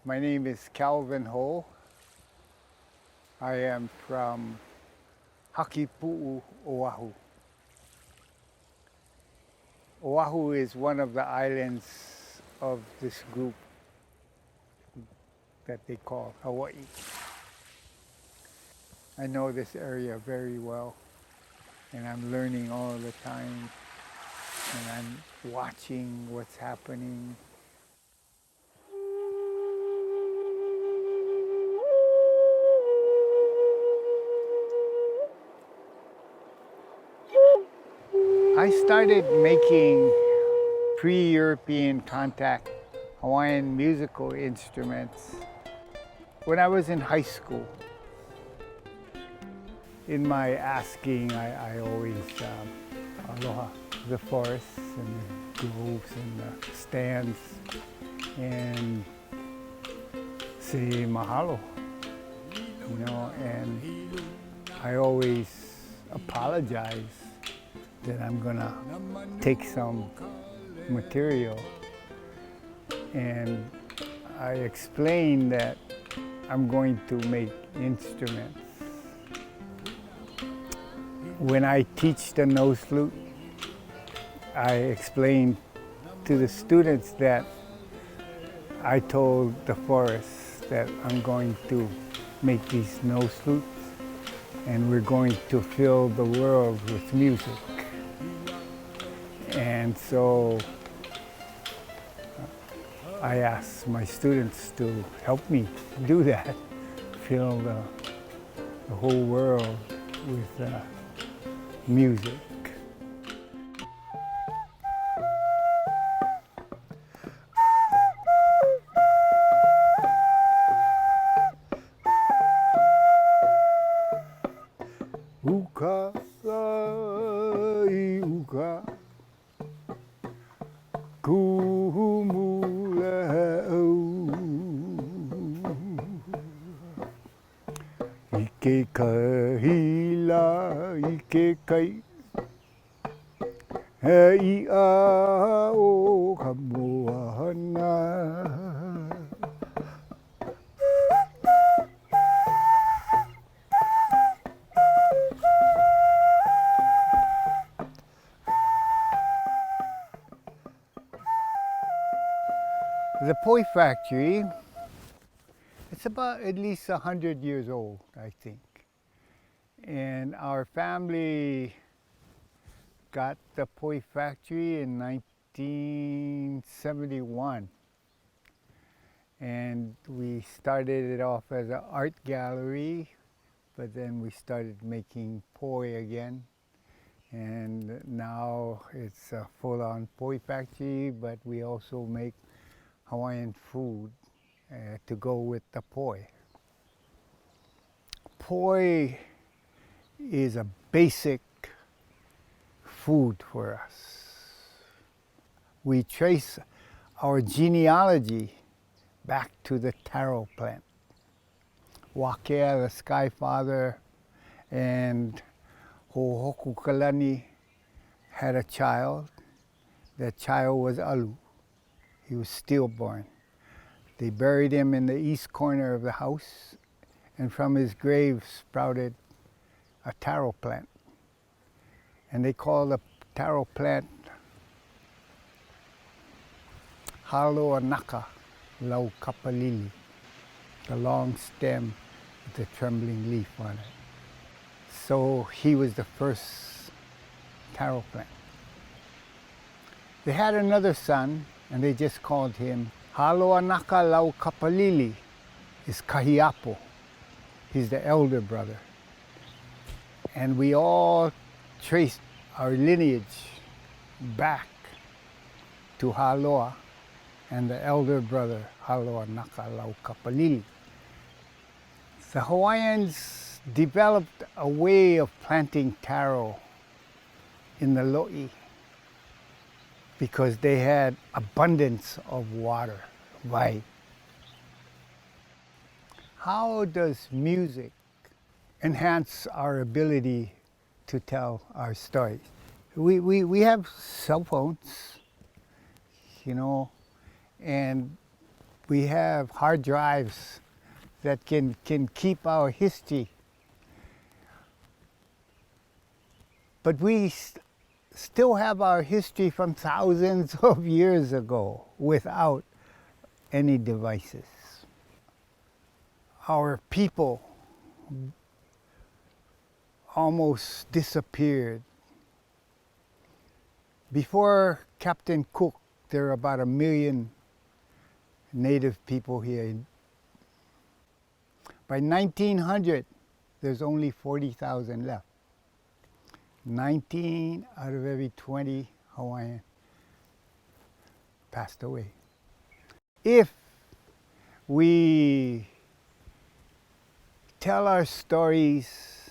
My name is Calvin Ho. I am from Hakipu'u, Oahu. Oahu is one of the islands of this group that they call Hawaii. I know this area very well, and I'm learning all the time, and I'm watching what's happening. I started making pre-European contact Hawaiian musical instruments when I was in high school. In my asking, I always aloha the forests and the groves and the stands and say mahalo, and I always apologize that I'm gonna take some material, and I explain that I'm going to make instruments. When I teach the nose flute, I explain to the students that I told the forest that I'm going to make these nose flutes and we're going to fill the world with music. And so I asked my students to help me do that, fill the whole world with music. Uka, uka, kumu ike kahila, ike kai, hei a o kamoana. The poi factory, it's about at least 100 years old, I think. And our family got the poi factory in 1971. And we started it off as an art gallery, but then we started making poi again. And now it's a full-on poi factory, but we also make Hawaiian food to go with the poi. Poi is a basic food for us. We trace our genealogy back to the taro plant. Wakea, the Sky Father, and Hohokukalani had a child. That child was Alu. He was stillborn. They buried him in the east corner of the house, and from his grave sprouted a taro plant. And they call the taro plant Haloanaka lau kapalili, the long stem with the trembling leaf on it. So he was the first taro plant. They had another son, and they just called him Haloanaka lau kapalili, is Kahiapo. He's the elder brother. And we all traced our lineage back to Haloa and the elder brother, Haloanaka lau kapalili. The Hawaiians developed a way of planting taro in the lo'i because they had abundance of water. Why? How does music enhance our ability to tell our stories? We have cell phones, and We have hard drives that can keep our history. But we still have our history from thousands of years ago without any devices. Our people almost disappeared. Before Captain Cook, there were about 1 million native people here. By 1900, there's only 40,000 left. 19 out of every 20 Hawaiian passed away. If we tell our stories,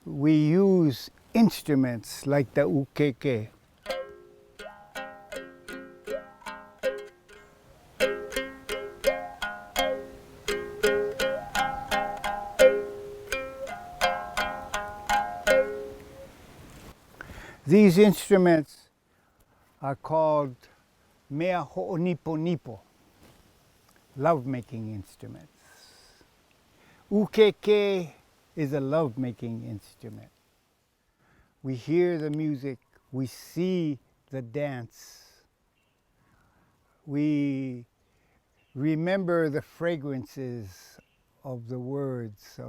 we use instruments like the ukeke. These instruments are called mea ho'onipo, love-making instruments. Ukeke is a love-making instrument. We hear the music, we see the dance, we remember the fragrances of the words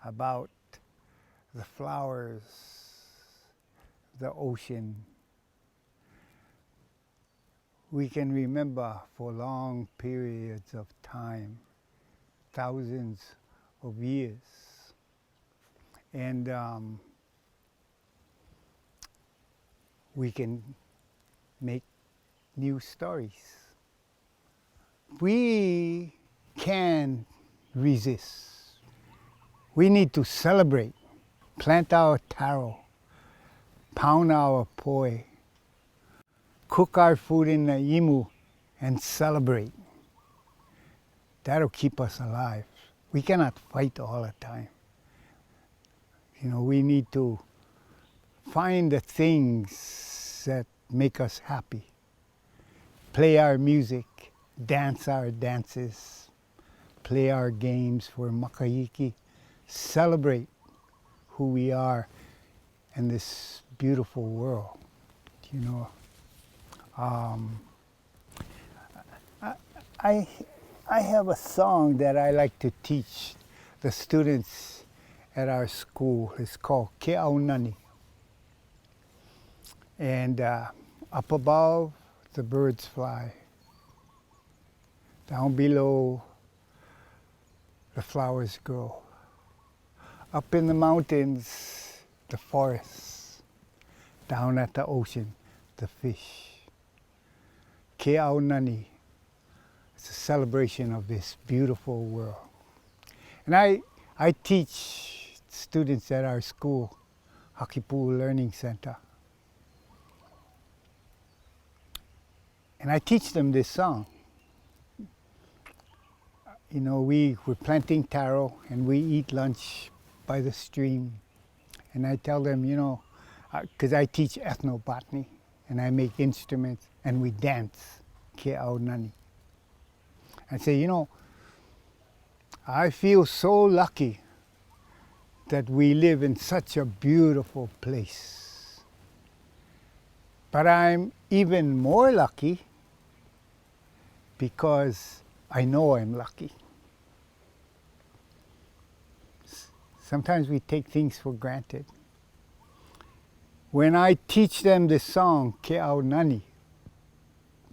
about the flowers, the ocean. We can remember for long periods of time, thousands of years. And we can make new stories. We can resist. We need to celebrate, plant our taro, pound our poi, cook our food in the imu, and celebrate. That'll keep us alive. We cannot fight all the time. You know, we need to find the things that make us happy. Play our music, dance our dances, play our games for makahiki, celebrate who we are in this beautiful world. You know, I have a song that I like to teach the students at our school. It's called Ke Aunani. And up above, the birds fly. Down below, the flowers grow. Up in the mountains, the forests. Down at the ocean, the fish. Ke Aunani. It's a celebration of this beautiful world. And I teach students at our school, Hakipu'u Learning Center. And I teach them this song. You know, we're planting taro and we eat lunch by the stream. And I tell them, you know, because I teach ethnobotany and I make instruments and we dance, Ke Aunani. I say, you know, I feel so lucky that we live in such a beautiful place. But I'm even more lucky because I know I'm lucky. Sometimes we take things for granted. When I teach them this song, Ke Aunani,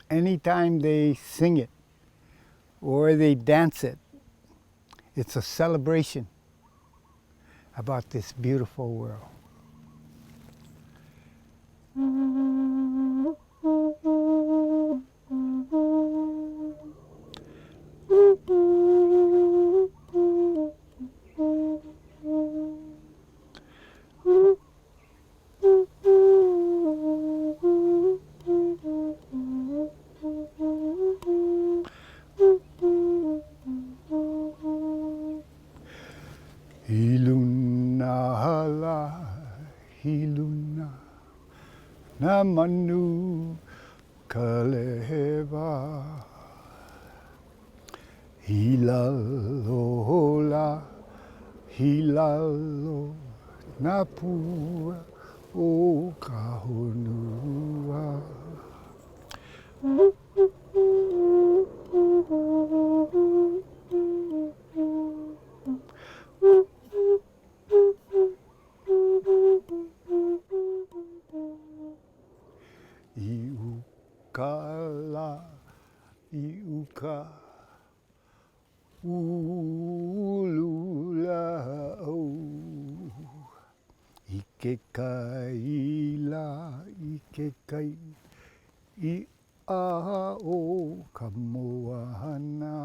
anytime they sing it or they dance it, it's a celebration about this beautiful world. Hiluna na manu kaleheva Hilalola, hilalo, napua o ka honua. I uka la, I uka ulula au. I ke kai la, I ke kai, I aha o ka moana.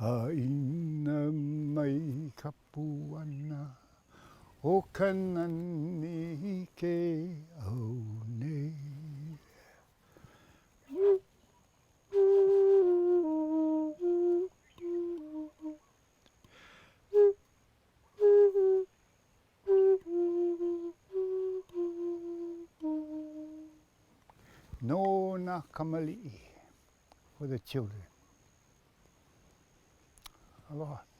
Āina mai ka puana o ka nani I ke au nei. No na kamali'i for the children. Aloha.